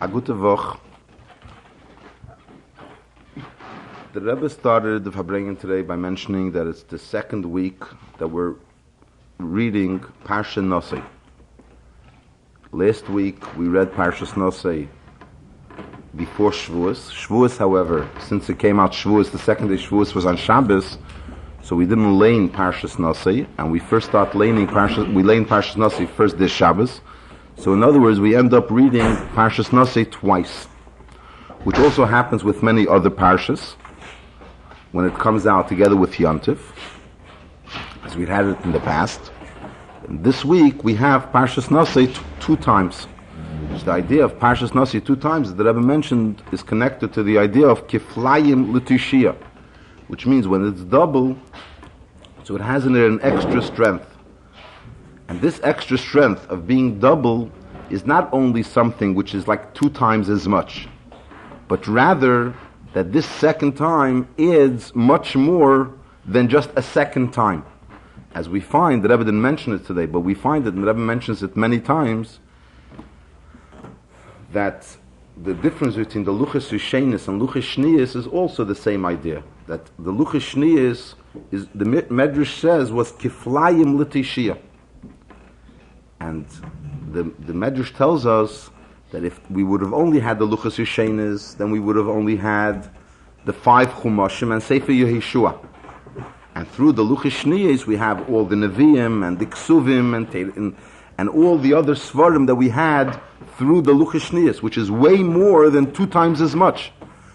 A gute Woche. The Rebbe started the Farbrengen today by mentioning that it's the second week that we're reading Parsha Naso. Last week we read Parsha Naso before Shabbos. Shabbos, however, since it came out Shabbos, the second day Shabbos was on Shabbos, so we didn't learn Parsha Naso, and we first start learning Parsha Naso first this Shabbos. So in other words, we end up reading Parshas Naso twice, which also happens with many other parshas when it comes out together with Yontif, as we've had it in the past. And this week we have Parshas Naso two times. The idea of Parshas Naso two times that the Rebbe mentioned is connected to the idea of Kiflayim L'Tishia, which means when it's double, so it has in it an extra strength. And this extra strength of being double is not only something which is like two times as much, but rather that this second time is much more than just a second time. As we find, the Rebbe didn't mention it today, but we find it, and the Rebbe mentions it many times, that the difference between the Luchas Rishenis and Luchas Shniyos is also the same idea. That the Luchas Shniyos, is the Medrash says, was Kiflayim L'Tishia. And the Medrash tells us that if we would have only had the Luchas Rishenis, then we would have only had the 5 Chumashim and Sefer Yeheshua. And through the Luchas Shniyos, we have all the Nevi'im and the Ksuvim and all the other Svarim that we had through the Luchas Shniyos, which is way more than 2 times as much.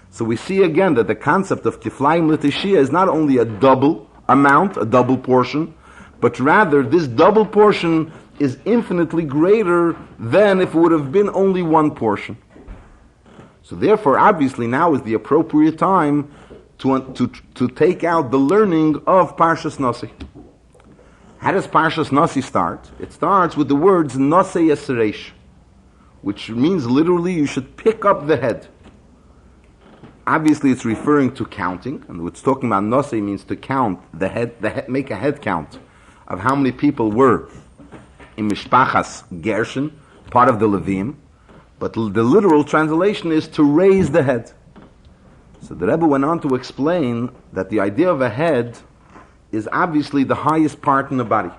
So we see again that the concept of Kiflayim L'Tishia is not only a double amount, a double portion, but rather this double portion is infinitely greater than if it would have been only one portion. So therefore, obviously, now is the appropriate time to take out the learning of Parshas Naso. How does Parshas Naso start? It starts with the words Naso Yisreish, which means literally you should pick up the head. Obviously, it's referring to counting, and what's talking about Naso means to count the head, make a head count of how many people were in Mishpachas Gershon, part of the Levim, but the literal translation is to raise the head. So the Rebbe went on to explain that the idea of a head is obviously the highest part in the body.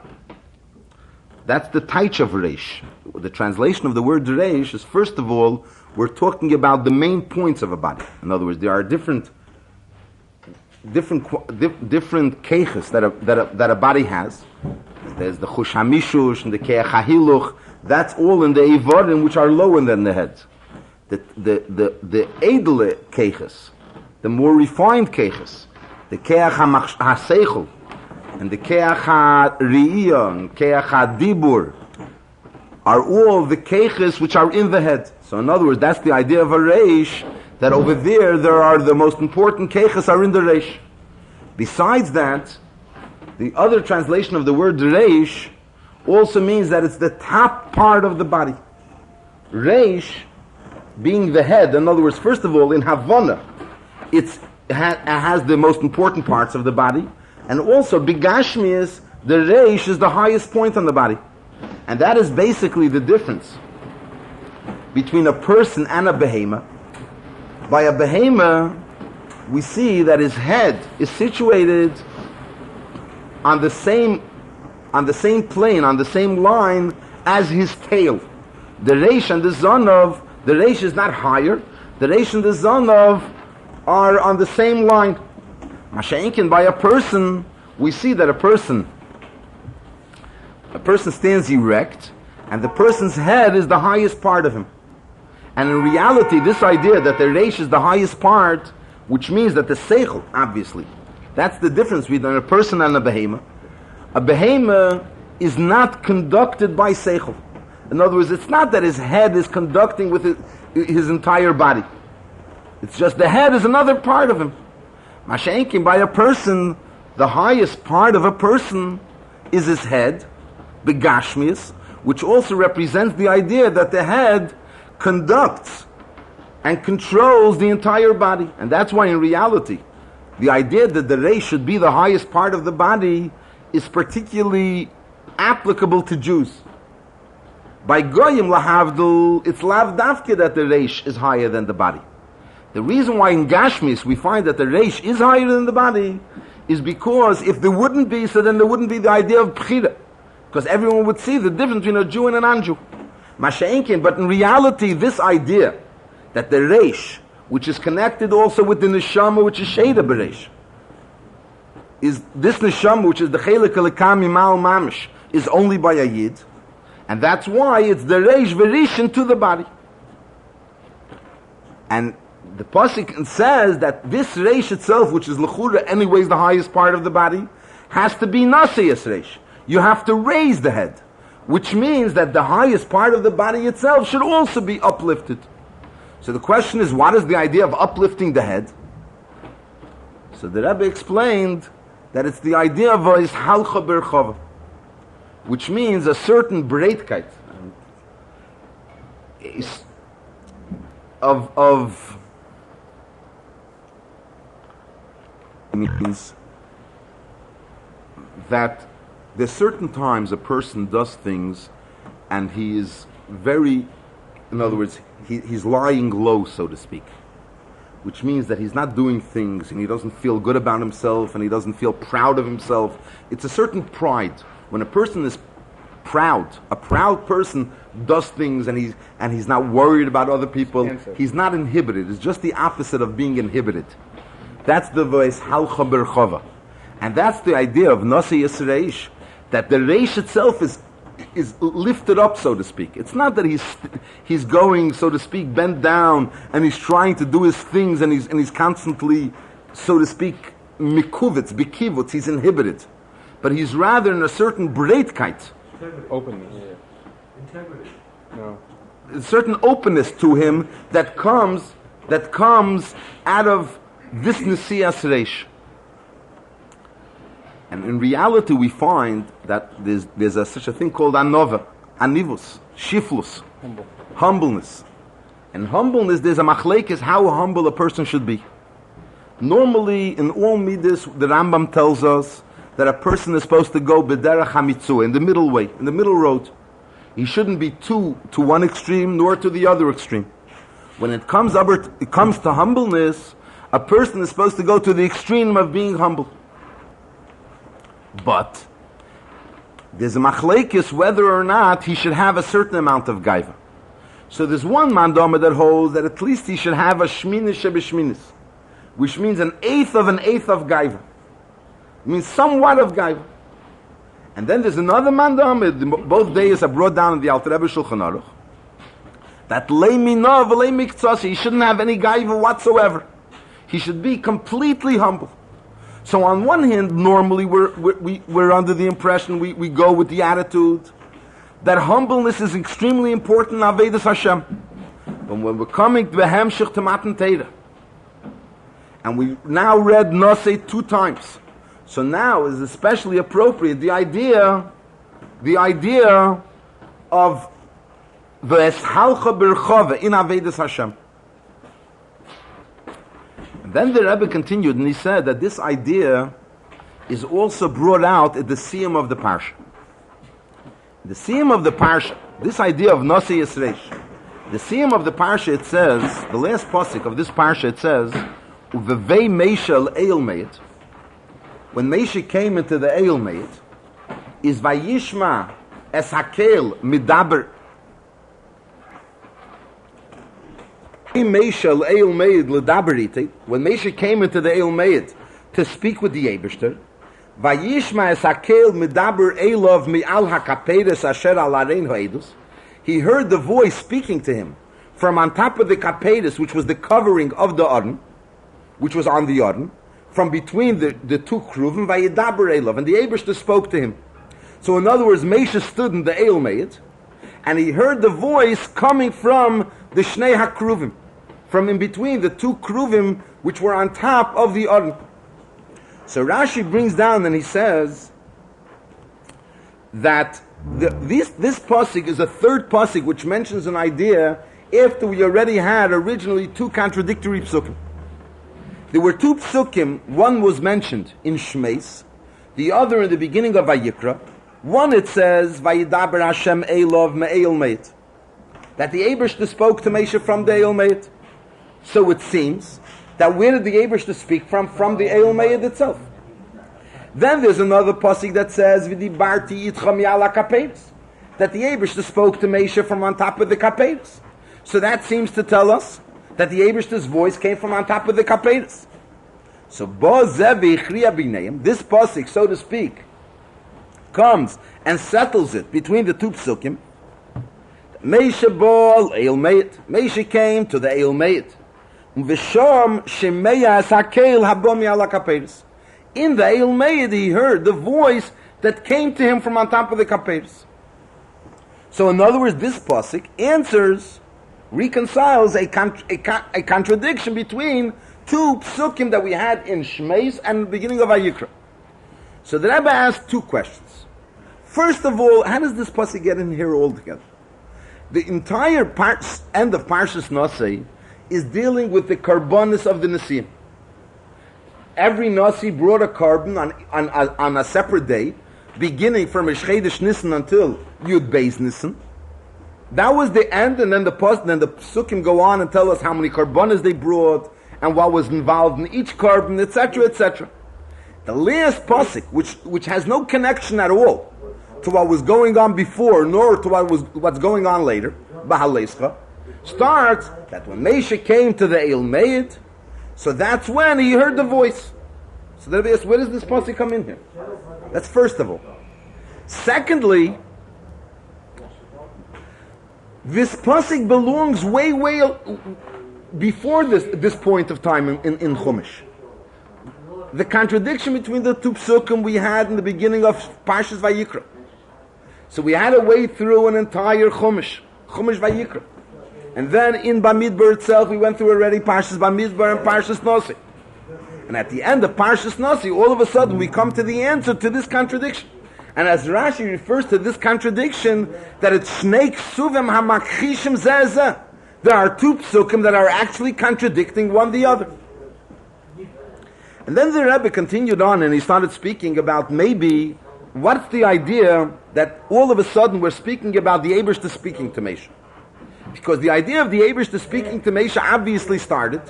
That's the taich of Reish. The translation of the word Reish is, first of all, we're talking about the main points of a body. In other words, there are different keiches that a body has. There's the chush hamishush and the keach hahiluch. That's all in the ivarim, which are lower than the head. The edle keiches, the more refined keiches, the keach haseichel, and the keach ha'riyah and keach ha'dibur, are all the keiches which are in the head. So in other words, that's the idea of a reish, that over there are the most important keiches are in the reish. Besides that, the other translation of the word reish also means that it's the top part of the body. Reish being the head, in other words, first of all, in Havana, it has the most important parts of the body, and also Bigashmias, the reish is the highest point on the body. And that is basically the difference between a person and a behema. By a behema, we see that his head is situated on the same plane, on the same line as his tail. The reish and the zanov, the reish is not higher. The reish and the zanov are on the same line. Masha'inkin, by a person, we see that a person stands erect, and the person's head is the highest part of him. And in reality, this idea that the reish is the highest part, which means that the seichel, obviously, that's the difference between a person and a behema. A behema is not conducted by seichel. In other words, it's not that his head is conducting with his entire body. It's just the head is another part of him. Masha'inkin, by a person, the highest part of a person is his head, begashmius, which also represents the idea that the head conducts and controls the entire body. And that's why in reality, the idea that the reish should be the highest part of the body is particularly applicable to Jews. By Goyim lahavdul, it's lav dafke that the reish is higher than the body. The reason why in Gashmis we find that the reish is higher than the body is because if there wouldn't be, so then there wouldn't be the idea of bchira. Because everyone would see the difference between a Jew and a non-Jew. Masha'enkin, but in reality, this idea that the reish, which is connected also with the neshama, which is Sheda Bereish, is this neshama, which is the Chelik Elikami Mal Mamish, is only by a Yid, and that's why it's the reish verishin to the body. And the pasuk says that this reish itself, which is lechura, anyways the highest part of the body, has to be nasiyas reish. You have to raise the head, which means that the highest part of the body itself should also be uplifted. So the question is, what is the idea of uplifting the head? So the Rebbe explained that it's the idea of a halcha berchava, which means a certain breitkeit of means that there's certain times a person does things and he is very, in other words, he's lying low, so to speak, which means that he's not doing things and he doesn't feel good about himself and he doesn't feel proud of himself. It's a certain pride. When a person is proud, a proud person does things and he's not worried about other people. He's not inhibited. It's just the opposite of being inhibited. That's the voice halcha berchava, and that's the idea of nasi yisreish, that the reish itself is lifted up, so to speak. It's not that he's going, so to speak, bent down and he's trying to do his things and he's constantly, so to speak, mikuvitz, bikivutz, he's inhibited. But he's rather in a certain breitkeit. Openness. Yeah. Integrity. No. A certain openness to him that comes out of this nesiyas reish. And in reality we find that there's such a thing called anova, anivus, shiflus, humbleness. And humbleness, there's a machlekes how humble a person should be. Normally, in all midas, the Rambam tells us that a person is supposed to go b'derech hamitzua, in the middle way, in the middle road. He shouldn't be too to one extreme nor to the other extreme. When it comes to humbleness, a person is supposed to go to the extreme of being humble. But there's a machlekes whether or not he should have a certain amount of gaiva. So there's one mandama that holds that at least he should have a shminis shebeshminis, which means an eighth of gaiva. It means somewhat of gaiva. And then there's another mandama, both days are brought down in the Alter Rebbe Shulchan Aruch, that leimina v'lei miktsasi, he shouldn't have any gaiva whatsoever. He should be completely humble. So on one hand, normally we're under the impression, we go with the attitude that humbleness is extremely important in Avedis Hashem. But when we're coming to Behemshich to Matan Torah, and we now read Naso 2 times, so now is especially appropriate the idea of the Eshalcha Berchava in Avedis Hashem. Then the Rebbe continued and he said that this idea is also brought out at the siyum of the parsha. The siyum of the parsha, this idea of Nasi Yisreish, the siyum of the parsha, it says, the last pasuk of this parsha, it says, Uvevei Meisha el Meit, when Meisha came into the El Meit, is Vayishma es Hakel Midaber. When Meisha came into the El Meid to speak with the Eibishter, Vayishma es Hakel Midaber Elov Mi'al HaKapedes Asher Al Arein Ha'edus, he heard the voice speaking to him from on top of the Kapedes, which was the covering of the Aron, which was on the Aron, from between the 2 Kruvim, Vayidaber Elov, and the Eibishter spoke to him. So in other words, Meisha stood in the El Meid, and he heard the voice coming from the Shnei HaKruvim, from in between the 2 Kruvim which were on top of the Aron. So Rashi brings down and he says that this pasuk is a third pasuk which mentions an idea after we already had originally 2 contradictory psukim. There were 2 psukim, one was mentioned in Shmeis, the other in the beginning of Vayikra, One, it says, Vayidaber Hashem Elov Me'el Meit, that the Eibishter spoke to Moshe from the Eil Meit. So it seems that where did the Eibishter speak from? From the Eil Meit itself. Then there's another pasuk that says, V'dibarti Yitcha Mi'ala Kapeitz, that the Eibishter spoke to Moshe from on top of the Kapeitz. So that seems to tell us that the Eibishter's voice came from on top of the Kapeitz. So this pasuk, so to speak, comes and settles it between the two psukim. Moshe bol Eil Meit. Moshe came to the Eil Meit. V'sham shemeyas hakel habo mi'ala kapeirus. In the Eil Meit, he heard the voice that came to him from on top of the kapeirus. So, in other words, this pasuk reconciles a contradiction between two psukim that we had in Shmeis and the beginning of Vayikra. So the Rebbe asked two questions. First of all, how does this pasuk get in here altogether? The entire end of Parshas Naso is dealing with the karbonis of the Nasiim. Every Nasi brought a carbon on a separate day, beginning from Chodesh Nisan until Yud Beis Nisan. That was the end, and then the psukim go on and tell us how many karbonis they brought and what was involved in each carbon, etc., etc. The last pasuk, which has no connection at all to what was going on before, nor to what's going on later, Bahaleischa, starts that when Moshe came to the Eil Meit, so that's when he heard the voice. So where does this pasuk come in here? That's first of all. Secondly, this pasuk belongs way before this point of time in Chumash. The contradiction between the two psukim we had in the beginning of Parshas Vayikra. So we had to wait through an entire Chumash Vayikra. And then in Bamidbar itself, we went through already Parshas Bamidbar and Parshas Naso. And at the end of Parshas Naso, all of a sudden we come to the answer to this contradiction. And as Rashi refers to this contradiction, that it's Shnei Ksuvim HaMakchishim Zeh. There are two psukim that are actually contradicting one the other. And then the Rebbe continued on and he started speaking about maybe what's the idea that all of a sudden we're speaking about the Eibishter speaking to Moshe. Because the idea of the Eibishter speaking to Moshe obviously started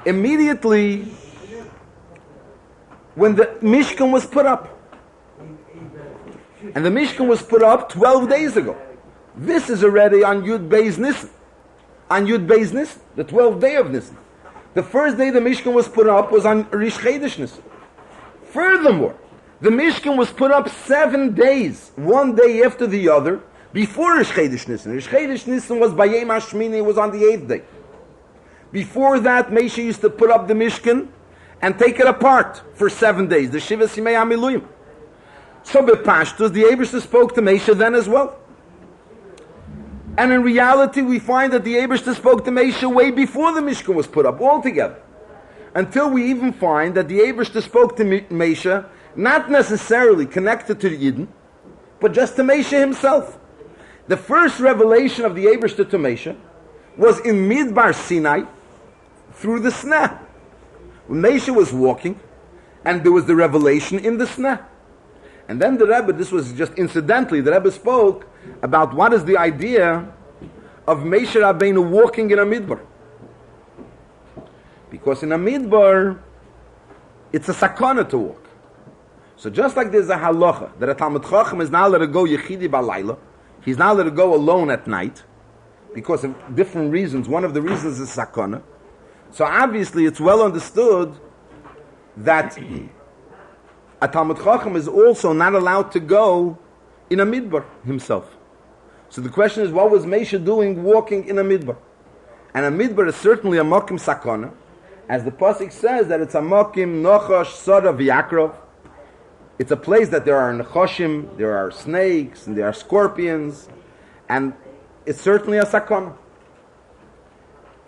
immediately when the Mishkan was put up. And the Mishkan was put up 12 days ago. This is already on Yud Beis Nisan. On Yud Beis Nisan, the 12th day of Nisan. The first day the Mishkan was put up was on Rish Chodesh Nisan. Furthermore, the Mishkan was put up 7 days, one day after the other, before Rish Chodesh Nisan. Rish Chodesh Nisan was Bayem Hashmini, it was on the 8th day. Before that, Moshe used to put up the Mishkan and take it apart for 7 days, the Shiva Simei HaMiluyim. So Bepashtus, the Eibishter spoke to Moshe then as well. And in reality, we find that the Eibishter spoke to Moshe way before the Mishkan was put up altogether. Until we even find that the Eibishter spoke to Moshe, not necessarily connected to the Yidden, but just to Moshe himself. The first revelation of the Eibishter to Moshe was in Midbar Sinai, through the Sneh. When Moshe was walking, and there was the revelation in the Sneh. And then the Rebbe, this was just incidentally, the Rebbe spoke about what is the idea of Moshe Rabbeinu walking in a midbar. Because in a midbar, it's a sakana to walk. So just like there's a halacha, that a Talmud Chacham is not allowed to go yechidi balayla, he's not allowed to go alone at night, because of different reasons. One of the reasons is sakana. So obviously it's well understood that a Talmud Chacham is also not allowed to go in a midbar himself. So the question is, what was Moshe doing walking in a midbar? And a midbar is certainly a makim sakana, as the pasuk says that it's a makim nochash sara v'yakrov. It's a place that there are nechoshim, there are snakes, and there are scorpions, and it's certainly a sakana.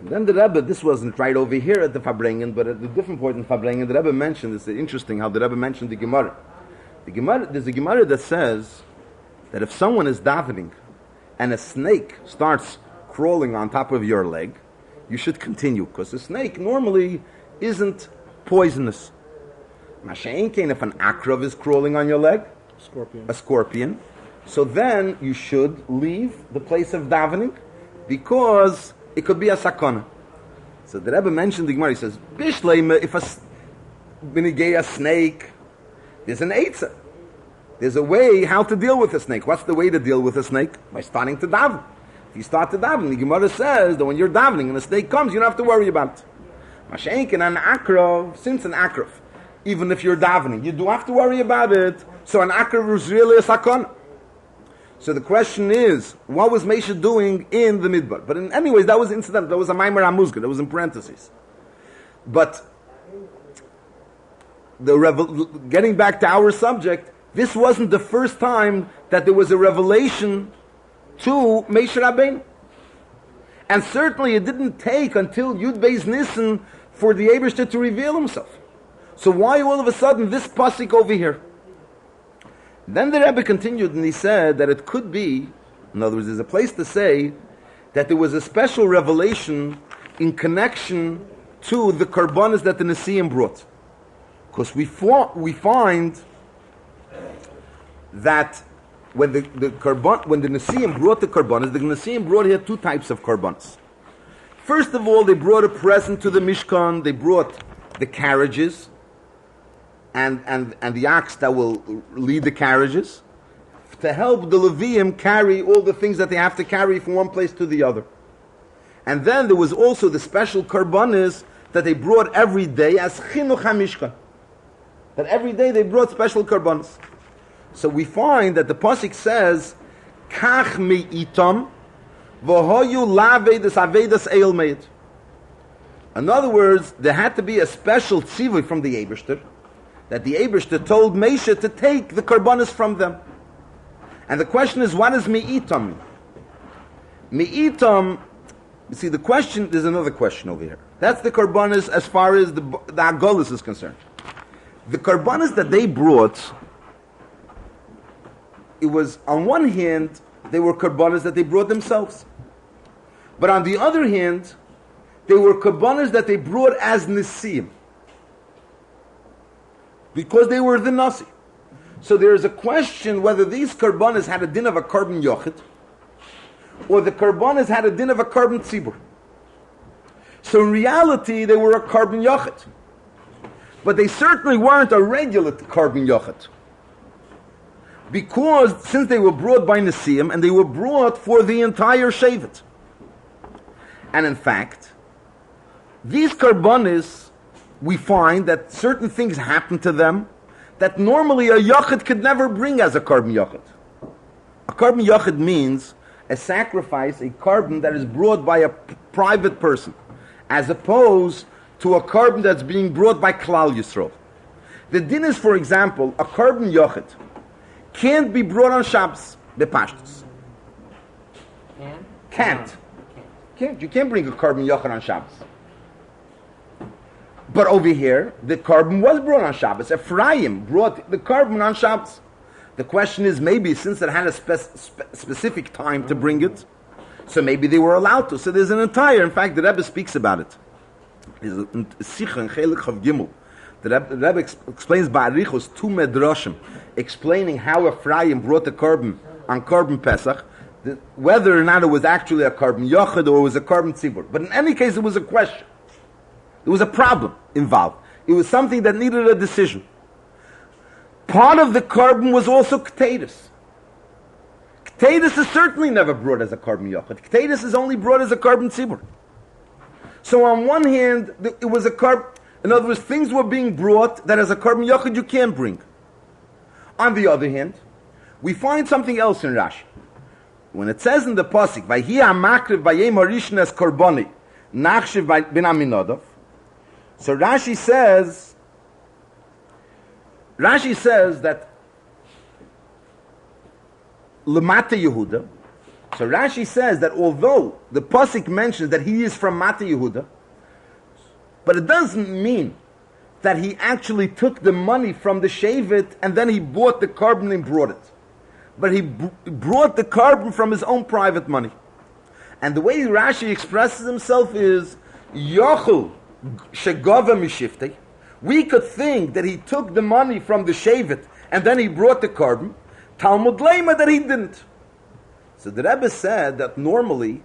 And then the Rebbe, this wasn't right over here at the Farbrengen, but at a different point in Farbrengen, the Rebbe mentioned, it's interesting how the Rebbe mentioned the Gemara. There's a Gemara that says that if someone is davening and a snake starts crawling on top of your leg, you should continue, because the snake normally isn't poisonous. Masha'inkein, if an akrav is crawling on your leg, Scorpion. So then you should leave the place of davening because it could be a sakana. So the Rebbe mentioned the Gemara. He says, Bishleim, if a snake, there's an eitzah. There's a way how to deal with a snake. What's the way to deal with a snake? By starting to daven. If you start to daven, the Gemara says that when you're davening and a snake comes, you don't have to worry about it. Mashenkin an akrav, since an akrav, even if you're davening, you do have to worry about it. So an akrav is really a sakana. So the question is, what was Moshe doing in the midbar? But in anyways, that was incidental. That was a maimer amuzga. That was in parentheses. But getting back to our subject, this wasn't the first time that there was a revelation to Moshe Rabbeinu. And certainly it didn't take until Yud Beis Nisan for the Eibishter to reveal himself. So why all of a sudden this pasuk over here? Then the Rebbe continued and he said that it could be, in other words, there's a place to say that there was a special revelation in connection to the karbanos that the Nesiim brought. Because we find that when the Nesiim brought the Nesiim brought here two types of karbanos. First of all, they brought a present to the Mishkan. They brought the carriages and the ox that will lead the carriages to help the Leviim carry all the things that they have to carry from one place to the other. And then there was also the special karbanos that they brought every day as chinuch hamishkan. That every day they brought special karbanos. So we find that the pasuk says, "Kach meitam v'hoyu lavedas avedas eil meid." In other words, there had to be a special tzivui from the Eibishter, that the Eibishter told Moshe to take the karbanos from them. And the question is, what does meitam mean? Meitam, you see, the question, there's another question over here. That's the karbanos as far as the Agolis is concerned. The karbanos that they brought, it was, on one hand, they were karbanos that they brought themselves. But on the other hand, they were karbanos that they brought as Nesiim. Because they were the Nasi. So there is a question whether these karbanos had a din of a karban yochid, or the karbanos had a din of a karban tzibur. So in reality, they were a karban yochid. But they certainly weren't a regular karban yochid. Because since they were brought by Nesiim, and they were brought for the entire Shevet. And in fact, these karbanos, we find that certain things happen to them that normally a yochid could never bring as a karban yochid. A karban yochid means a sacrifice, a karban that is brought by a private person, as opposed to a karban that's being brought by Klal Yisrael. The din is, for example, a karban yochid can't be brought on Shabbos, bepashtus. Can't. You can't bring a karban yochid on Shabbos. But over here, the karban was brought on Shabbos. Ephraim brought the karban on Shabbos. The question is, maybe since it had a specific time to bring it, so maybe they were allowed to. So there's an entire, in fact, the Rebbe speaks about it. There's a Sicha in Chelik Chav Gimel. The Rebbe explains by Arichos two medrashim, explaining how Ephraim brought the karban on karban Pesach, whether or not it was actually a karban yochid or it was a karban tzibur. But in any case, it was a question. There was a problem involved. It was something that needed a decision. Part of the karban was also Ketedus. Ketedus is certainly never brought as a karban yochid. Ketedus is only brought as a karban tzibur. So on one hand, it was a karban. In other words, things were being brought that as a karban yochid you can't bring. On the other hand, we find something else in Rashi. When it says in the pasuk, "Vayhi hamakriv vayem harishon es karboni nachshiv ben aminadav," so Rashi says that Lemata Yehuda. So Rashi says that although the pasuk mentions that he is from Mata Yehuda, but it doesn't mean that he actually took the money from the Shevet and then he bought the karban and brought it. But he brought the karban from his own private money. And the way Rashi expresses himself is, Yochel shegava mishiftei. We could think that he took the money from the Shevet and then he brought the karban. Talmud Lema that he didn't. So the Rebbe said that normally,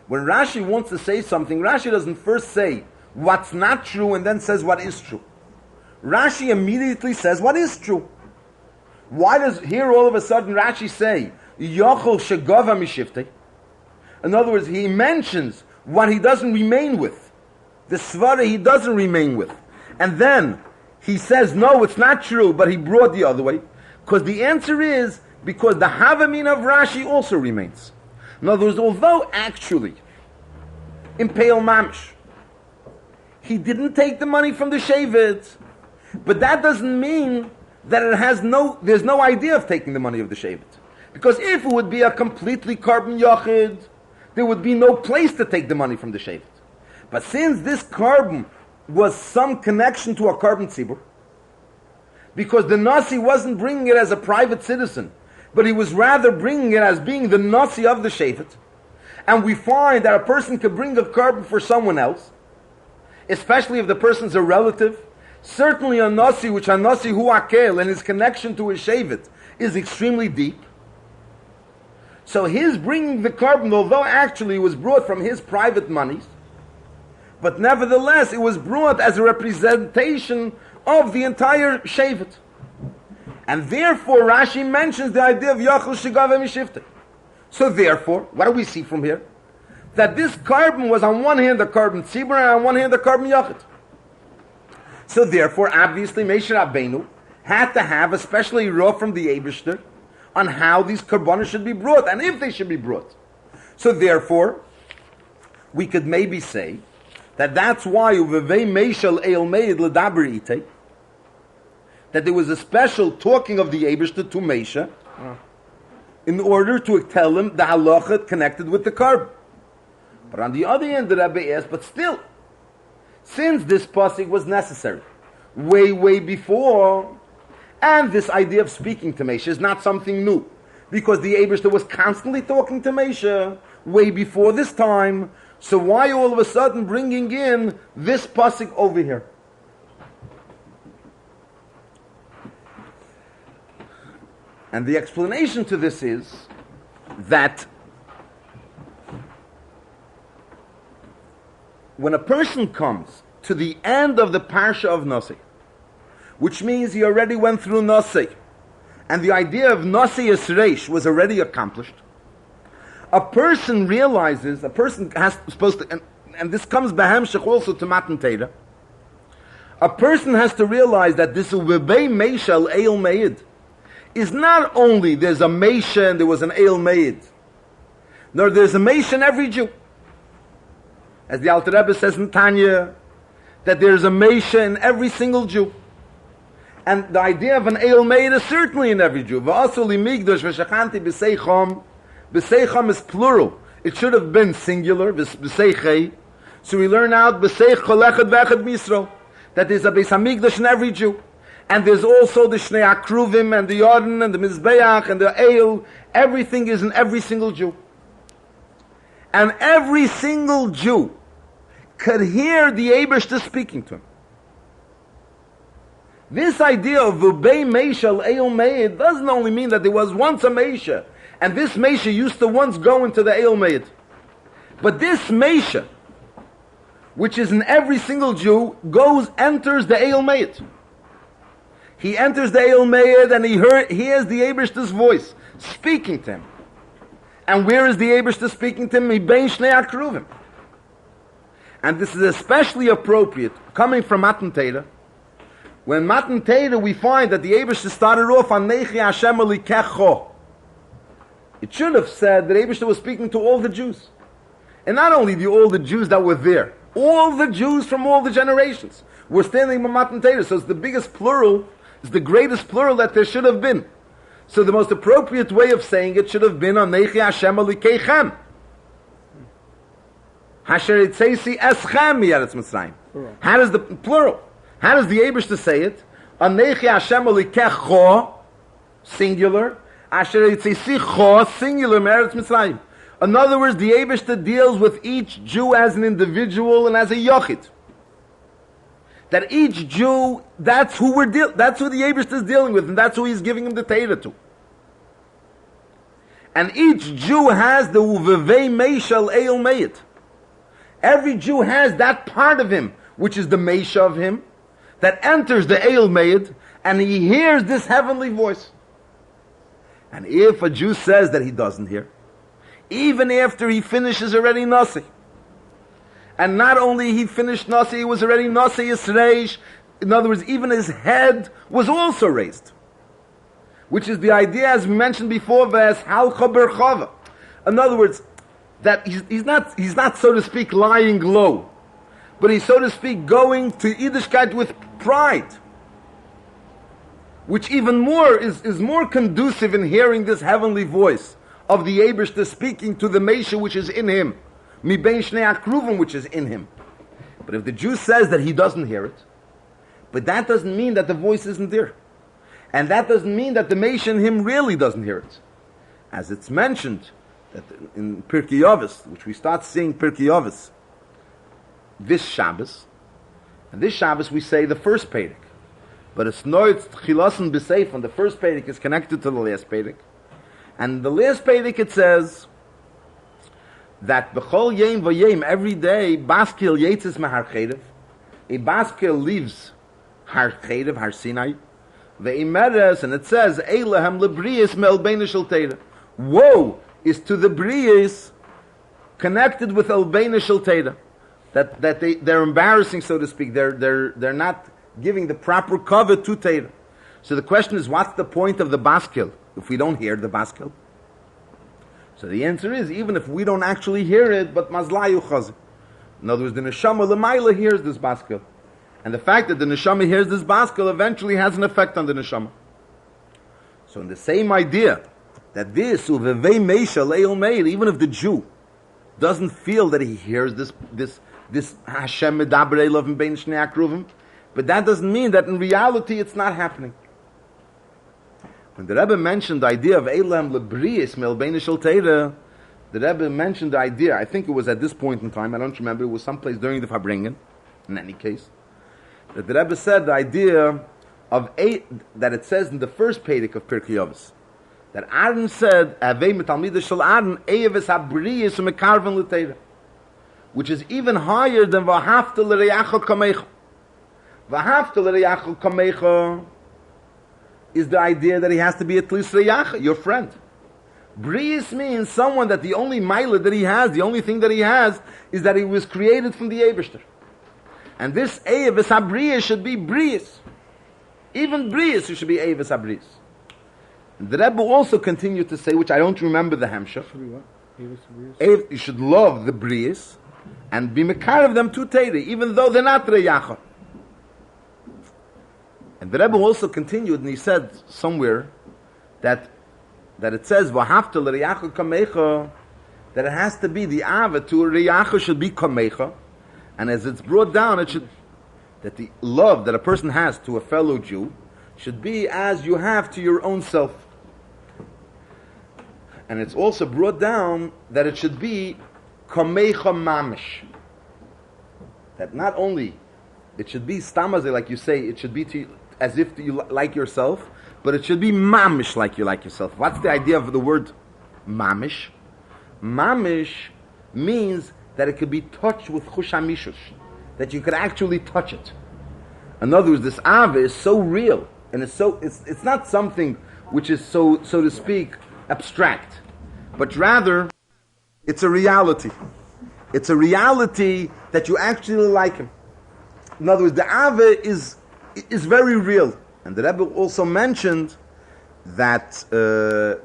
when Rashi wants to say something, Rashi doesn't first say what's not true and then says what is true. Rashi immediately says what is true. Why does here all of a sudden Rashi say Yochel Shegava Mishifte? In other words, he mentions what he doesn't remain with, the svara he doesn't remain with, and then he says no, it's not true, but he brought the other way. Because the answer is because the Havamin of Rashi also remains. In other words, although actually in Peil Mamish he didn't take the money from the Shevet, but that doesn't mean that there's no idea of taking the money of the Shevet. Because if it would be a completely carbon yachid, there would be no place to take the money from the Shevet. But since this carbon was some connection to a carbon tzibur, because the Nasi wasn't bringing it as a private citizen, but he was rather bringing it as being the Nasi of the Shevet, and we find that a person could bring a carbon for someone else, especially if the person's a relative. Certainly a Nasi, which a Nasi hu akel, and his connection to his Shevet is extremely deep. So his bringing the carbon, although actually it was brought from his private monies, but nevertheless it was brought as a representation of the entire Shevet. And therefore Rashi mentions the idea of Yachol Shegava Mishifte. So therefore, what do we see from here? That this carbon was on one hand a carbon tzibur and on one hand a carbon yachid. So therefore, obviously, Moshe Rabbeinu had to have especially raw from the Eibishter on how these karbanos should be brought and if they should be brought. So therefore, we could maybe say that that's why Uvevei Meishel Eil Meid L'daber Ite, that there was a special talking of the Eibishter to Moshe in order to tell him the halacha connected with the carbon. But on the other hand, the Rebbe asked, but still, since this pasuk was necessary way before, and this idea of speaking to Moshe is not something new, because the Eibishter was constantly talking to Moshe way before this time, so why all of a sudden bringing in this pasuk over here? And the explanation to this is that when a person comes to the end of the parsha of Nasi, which means he already went through Nasi, and the idea of Nasi Yisreish was already accomplished, a person realizes, and this comes behemshech also to Matan Torah, a person has to realize that this Uvebei Meishel Eil Meid is not only there's a Meisha and there was an Eil Meid, nor there's a Meisha in every Jew. As the Alter Rebbe says in Tanya, that there's a Meisha in every single Jew. And the idea of an Eil Meid is certainly in every Jew. V'asuli migdosh v'shachanti b'seicham. B'seicham is plural. It should have been singular, b'seichei. So we learn out b'seich kol echad v'echad b'Yisrael, that there's a Beis HaMikdash in every Jew. And there's also the Shnei Akruvim and the Yodin and the Mizbeach and the Eil. Everything is in every single Jew. And every single Jew could hear the Eibishter speaking to him. This idea of Vubei Meishel Eil Meid doesn't only mean that there was once a Meisha, and this Meisha used to once go into the Eil Meid. But this Meisha, which is in every single Jew, enters the Eil Meid. He enters the Eil Meid and he hears the Eibishter's voice speaking to him. And where is the Eibishter speaking to him? Mibein Shnei Akruvim. And this is especially appropriate coming from Matan Torah. When Matan Torah we find that the Eibishter started off on Nechi Hashem Elikecho. It should have said that Eibishter was speaking to all the Jews. And not only all the Jews that were there, all the Jews from all the generations were standing by Matan Torah. So it's the biggest plural, it's the greatest plural that there should have been. So the most appropriate way of saying it should have been on Nechi Hashem Elikechem. Hasher Itzeisi Eschem Yeretz Mitzrayim. How does the plural? How does the Eibishter say it? On Nechi Hashem Elikecho, singular. Hasher Itzeisi Cho, singular, Meretz Mitzrayim. In other words, the Eibishter deals with each Jew as an individual and as a yochid. That each Jew, that's who the Eibishter is dealing with, and that's who he's giving him the Torah to. And each Jew has the uvevei meishal eil meit. Every Jew has that part of him, which is the meisha of him, that enters the eil meit, and he hears this heavenly voice. And if a Jew says that he doesn't hear, even after he finishes already Nasi, and not only he finished Nasi, he was already Nasi Yisreish, in other words, even his head was also raised. Which is the idea, as we mentioned before, Ves Halcha Berchava. In other words, that he's not, so to speak, lying low, but he's, so to speak, going to Yiddishkeit with pride, which even more is more conducive in hearing this heavenly voice of the Eibishter speaking to the Meisha which is in him, Mi Bein Shnei Akruvim which is in him. But if the Jew says that he doesn't hear it, but that doesn't mean that the voice isn't there. And that doesn't mean that the Meisha in him really doesn't hear it. As it's mentioned that in Pirkei Avos, which we start seeing Pirkei Avos this Shabbos, and this Shabbos we say the first Perek. But it's no Chilasen B'Seif, and the first Perek is connected to the last Perek. And the last Perek it says that B'chol Yom V'Yom, every day, Baskil Yetzis Mahar Chedev, a Baskil leaves Har Chedev, Har Sinai, Ve'imeres, and it says, Eilahem Lebrius Mel Beina Shel Teira. Woe is to the Brius connected with El Beina Shel Teira. That they're embarrassing, so to speak. They're not giving the proper cover to Teira. So the question is, what's the point of the Baskil if we don't hear the Baskil? So the answer is, even if we don't actually hear it, but Mazlayu Chazir. In other words, the Neshama L'mayla hears this Baskil. And the fact that the Neshama hears this Baskil eventually has an effect on the Neshama. So in the same idea, that this, Uvevei Meisha Leil Meil, even if the Jew doesn't feel that he hears this Hashem Medaber Eilav and Bein Shnei Akruvim, but that doesn't mean that in reality it's not happening. When the Rebbe mentioned the idea of Eilam Lebriis Mel Bein Shel Teira, the Rebbe mentioned the idea, I think it was at this point in time, I don't remember, it was someplace during the Farbrengen, in any case, that the Rebbe said the idea of that it says in the first Perek of Pirkei Avos, that Aaron said, Avei Metalmidah Shel Aaron, Eyeves HaBriyis Umekarven L'Teira, which is even higher than V'hafta L'Reyacha Kamecha. V'hafta L'Reyacha Kamecha is the idea that he has to be at least Reyacha, your friend. Briyis means someone that the only Maila that he has, the only thing that he has, is that he was created from the Eibishter. And this Eyeves HaBriyis should be Briyis. Even Briyis should be Eyeves HaBriyis. The Rebbe also continued to say, which I don't remember the Hamshach, you should love the Briyis and be Mekar of them to Teire, even though they're not Reyacha. And the Rebbe also continued, and he said somewhere that it says V'hafta l'Reyacha Kamecha, that it has to be the Ava to a Reyacha should be Kamecha, and as it's brought down, it should that the love that a person has to a fellow Jew should be as you have to your own self. And it's also brought down that it should be Kamecha Mamish. That not only it should be Stamaze, like you say, it should be as if you like yourself, but it should be Mamish like you like yourself. What's the idea of the word Mamish? Mamish means that it could be touched with Chushamishus, that you could actually touch it. In other words, this Ava is so real, and it's not something which is so to speak abstract, but rather it's a reality. It's a reality that you actually like him. In other words, the Ava is very real. And the Rebbe also mentioned that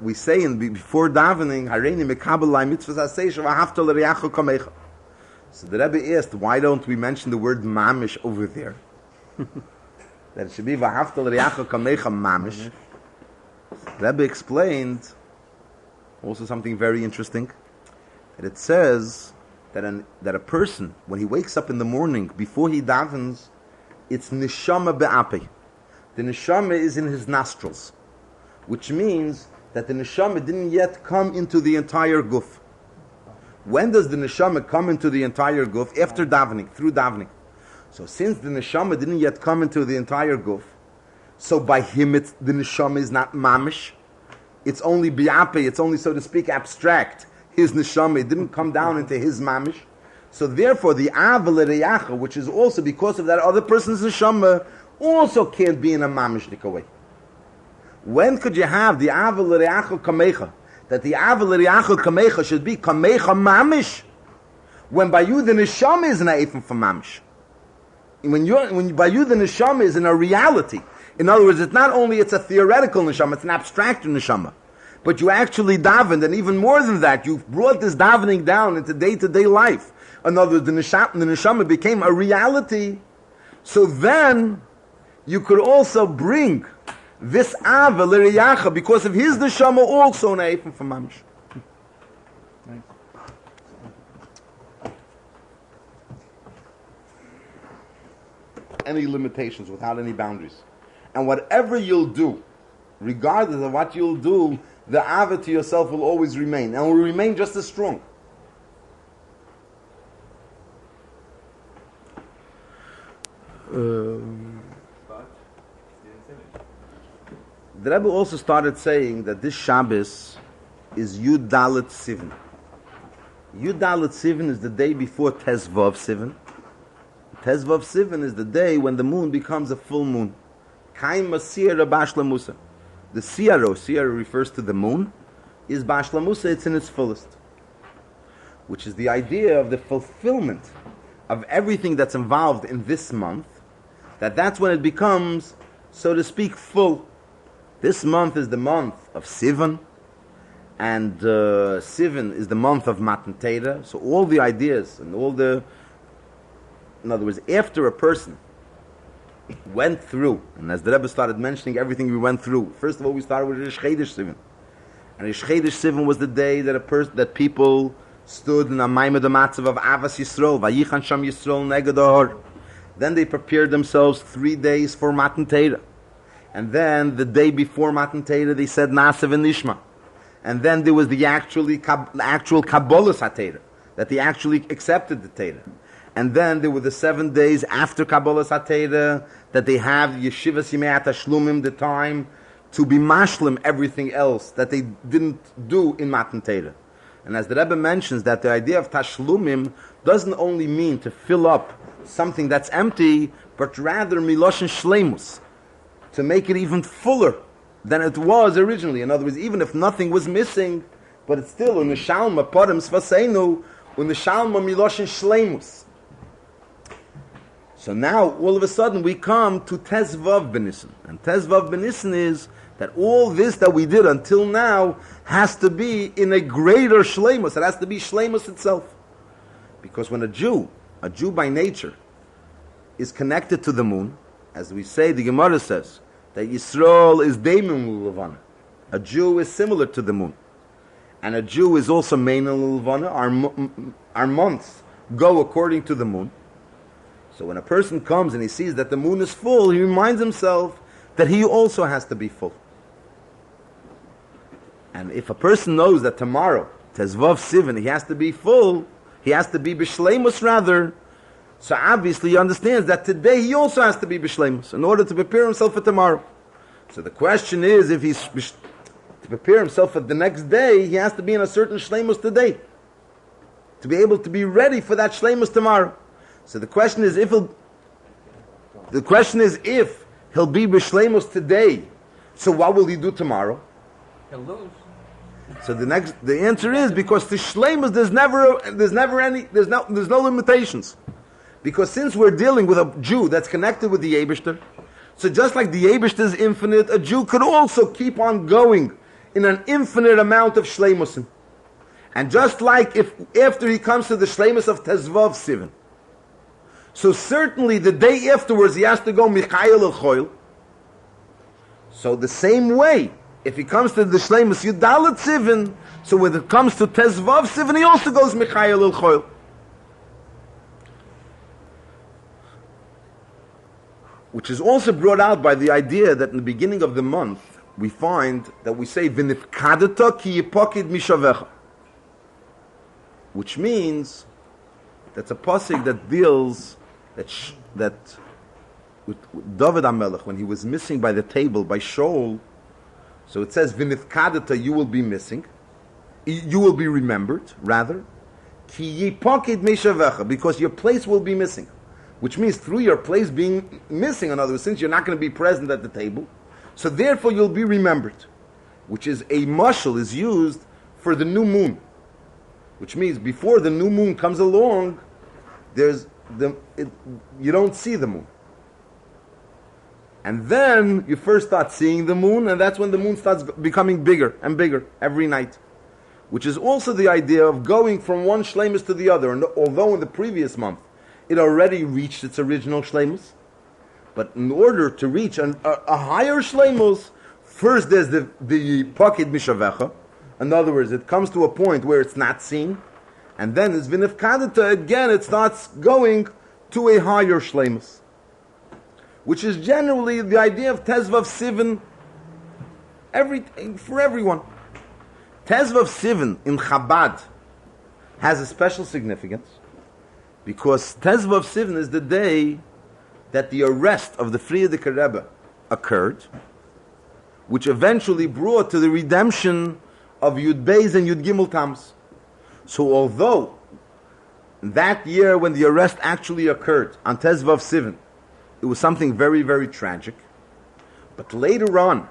we say before davening, Hareini mekabel lai mitzvahs haseish v'hafta l'reyacha kamecha. So the Rebbe asked, why don't we mention the word mamish over there? That it should be v'hafta l'reyacha kamecha mamish. The Rebbe explained also something very interesting, that it says that a person, when he wakes up in the morning, before he davens, it's neshama be'ape. The neshama is in his nostrils, which means that the neshama didn't yet come into the entire guf. When does the neshama come into the entire guf? After davening, through davening. So since the neshama didn't yet come into the entire guf, so by him the neshama is not mamish, it's only biape, it's only, so to speak, abstract, his neshama, it didn't come down into his mamish. So therefore, the aval reyacha, which is also because of that other person's neshama, also can't be in a mamishnik way. When could you have the aval reyacha kamecha? That the aval reyacha kamecha should be kamecha mamish, when by you the neshama is na'ifim for mamish. When by you the neshama is in a reality. In other words, it's not only it's a theoretical neshama, it's an abstract neshama, but you actually davened, and even more than that, you've brought this davening down into day-to-day life. In other words, the neshama became a reality. So then you could also bring this ava l'riyacha because of his neshama also na'ifim for mamish. Any limitations, without any boundaries. And whatever you'll do, regardless of what you'll do, the ava to yourself will always remain, and will remain just as strong. The Rebbe also started saying that this Shabbos is Yud Dalet Sivan. Yud Dalet Sivan is the day before Tezvav Sivan. Tezvav Sivan is the day when the moon becomes a full moon. Kaima Siyara Bashlamusa. The Siyara refers to the moon, is Bashlamusa, it's in its fullest. Which is the idea of the fulfillment of everything that's involved in this month, that's when it becomes, so to speak, full. This month is the month of Sivan, and Sivan is the month of Matan Torah. So all the ideas and in other words, after a person went through, and as the Rebbe started mentioning everything we went through, first of all we started with Rish Chedesh Sivan. And Rish Chedesh Sivan was the day that people stood in a Maimad Matzav of Avas Yisrael, Vayichan Sham Yisrael Neged Ahor. Then they prepared themselves 3 days for Matan Torah. And then the day before Matan Torah they said Naso and Nishma. And then there was the actual Kabbalah HaTorah, that they actually accepted the Torah. And then there were the 7 days after Kabbalah HaTorah that they have Yeshivas Yimei HaTashlumim, the time to be mashlim everything else that they didn't do in Matan Torah. And as the Rebbe mentions, that the idea of Tashlumim doesn't only mean to fill up something that's empty, but rather Miloshin Shleimus, to make it even fuller than it was originally. In other words, even if nothing was missing, but it's still Unishalma Podem Svaseinu, Unishalma Miloshin Shleimus. So now, all of a sudden, we come to Tezvav Benissen. And Tezvav Benissen is that all this that we did until now has to be in a greater Shleimus. It has to be Shleimus itself. Because when a Jew by nature, is connected to the moon, as we say, the Gemara says, that Yisrael is Deimim L'Levana. A Jew is similar to the moon. And a Jew is also Mein L'Levana. Our months go according to the moon. So when a person comes and he sees that the moon is full, he reminds himself that he also has to be full. And if a person knows that tomorrow, Tezvav Sivan, he has to be full, he has to be B'Shleimus rather, so obviously he understands that today he also has to be B'Shleimus in order to prepare himself for tomorrow. So the question is, if he's to prepare himself for the next day, he has to be in a certain Shleimus today, to be able to be ready for that Shleimus tomorrow. So the question is if he'll be B'Shleimus today, so what will he do tomorrow? He'll lose. So the answer is because to Shleimus there's no limitations. Because since we're dealing with a Jew that's connected with the Eibishter, so just like the Eibishter is infinite, a Jew could also keep on going in an infinite amount of Shleimusim. And just like if after he comes to the Shleimus of Tezvav Sivan, so certainly the day afterwards he has to go Michael El Choil. So the same way, if he comes to the Shleimus Yudalet Sivan, so when it comes to Tezvav Sivan, he also goes Michael El Choil. Which is also brought out by the idea that in the beginning of the month, we find that we say, V'nifkadata ki yipokid mishavecha. Which means, that's a pasuk that deals, that with David HaMelech, when he was missing by the table, by Shaul, So it says, V'nifkadata, you will be missing. You will be remembered, rather. Ki yipokid meishavecha, because your place will be missing. Which means through your place being missing, in other words, since you're not going to be present at the table, so therefore you'll be remembered. Which is a mashal is used for the new moon. Which means before the new moon comes along, you don't see the moon. And then you first start seeing the moon, and that's when the moon starts becoming bigger and bigger every night. Which is also the idea of going from one shleimus to the other. And although in the previous month it already reached its original shleimus, but in order to reach a higher shleimus, first there's the pakid mishavecha. In other words, it comes to a point where it's not seen, and then it's v'nifkadata, again it starts going to a higher shleimus. Which is generally the idea of Tezvav Sivan for everyone. Tezvav Sivan in Chabad has a special significance because Tezvav Sivan is the day that the arrest of the Frierdiker Rebbe occurred, which eventually brought to the redemption of Yud Beis and Yud Gimel Tammuz. So although that year when the arrest actually occurred on Tezvav Sivan, it was something very, very tragic. But later on,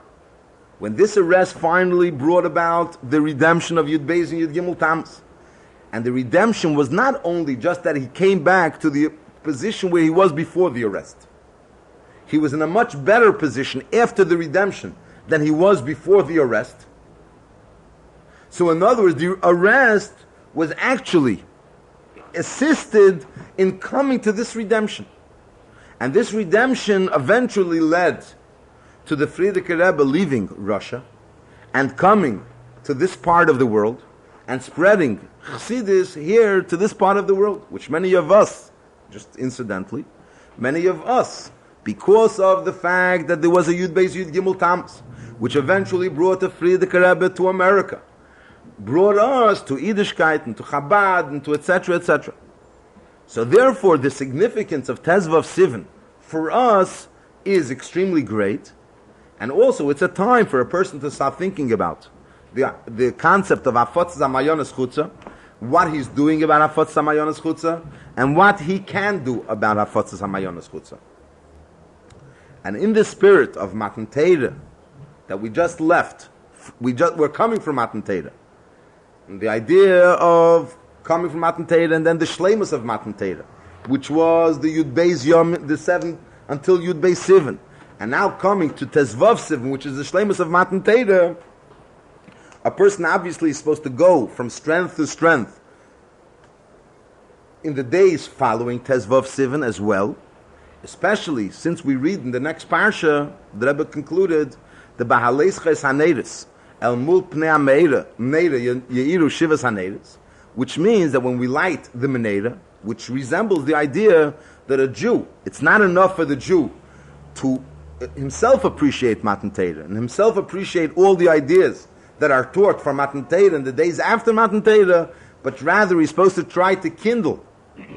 when this arrest finally brought about the redemption of Yud Beis and Yud Gimel Tammuz, and the redemption was not only just that he came back to the position where he was before the arrest. He was in a much better position after the redemption than he was before the arrest. So in other words, the arrest was actually assisted in coming to this redemption. And this redemption eventually led to the Frierdiker Rebbe leaving Russia and coming to this part of the world and spreading Chassidus here to this part of the world, which many of us, just incidentally, many of us, because of the fact that there was a Yud Beis Yud Gimel Tammuz, which eventually brought the Frierdiker Rebbe to America, brought us to Yiddishkeit and to Chabad and to etc., etc. So therefore, the significance of Tezvav Sivan for us is extremely great, and also it's a time for a person to start thinking about the concept of Afotzes HaMayonos Chutza, what he's doing about Afotzes HaMayonos Chutza, and what he can do about Afotzes HaMayonos Chutza. And in the spirit of Matan Torah that we just left, we're coming from Matan Torah, and the idea of coming from Matan Torah, and then the shleimus of Matan Torah, which was the Yud Beis Yom, the 7 until Yud Beis Sivan, and now coming to Tezvav Sivan, which is the shleimus of Matan Torah. A person obviously is supposed to go from strength to strength in the days following Tezvav Sivan as well, especially since we read in the next parsha, the Rebbe concluded, the Bahaleis Ches HaNeiris, El Mul Pnei HaMeira, Meira Yeiru Shivas HaNeiris, which means that when we light the menorah, which resembles the idea that a Jew, it's not enough for the Jew to himself appreciate Matan Torah and himself appreciate all the ideas that are taught from Matan Torah in the days after Matan Torah, but rather he's supposed to try to kindle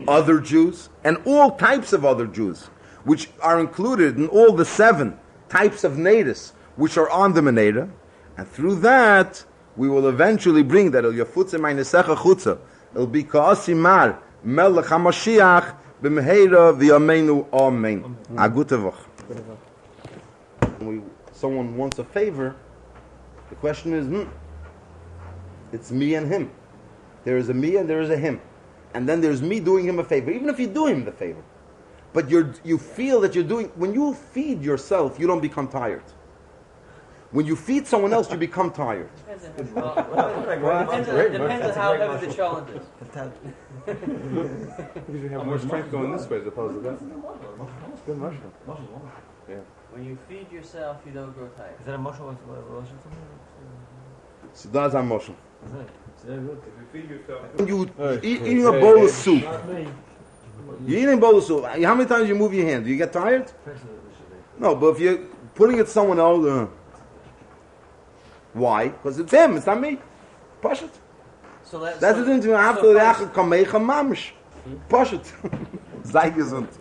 other Jews and all types of other Jews, which are included in all the 7 types of neiros which are on the menorah, and through that we will eventually bring that El Yafutze Meinesecha Chutza, it'll be Ka'asimar Melech HaMashiach B'Meheira V'Yameinu Amen. A gute Woche. Someone wants a favor, the question is, it's me and him. There is a me and there is a him. And then there's me doing him a favor, even if you do him the favor. But you feel that you're doing, when you feed yourself, you don't become tired. When you feed someone else, you become tired. Depends on how heavy the challenge is. Because you have more strength going this way as opposed to that. Good mushroom. Yeah. When you feed yourself, you don't grow tired. Is that a mushroom? So that's our motion. Very good. If you feed yourself... When you eating a bowl of soup, you're eating a bowl of soup, how many times you move your hand? Do you get tired? No, but if you're putting it someone else, why? Because it's him, it's not me. Push it. So that's the thing to have to react, come make a mamish. Push it. Sei gesund.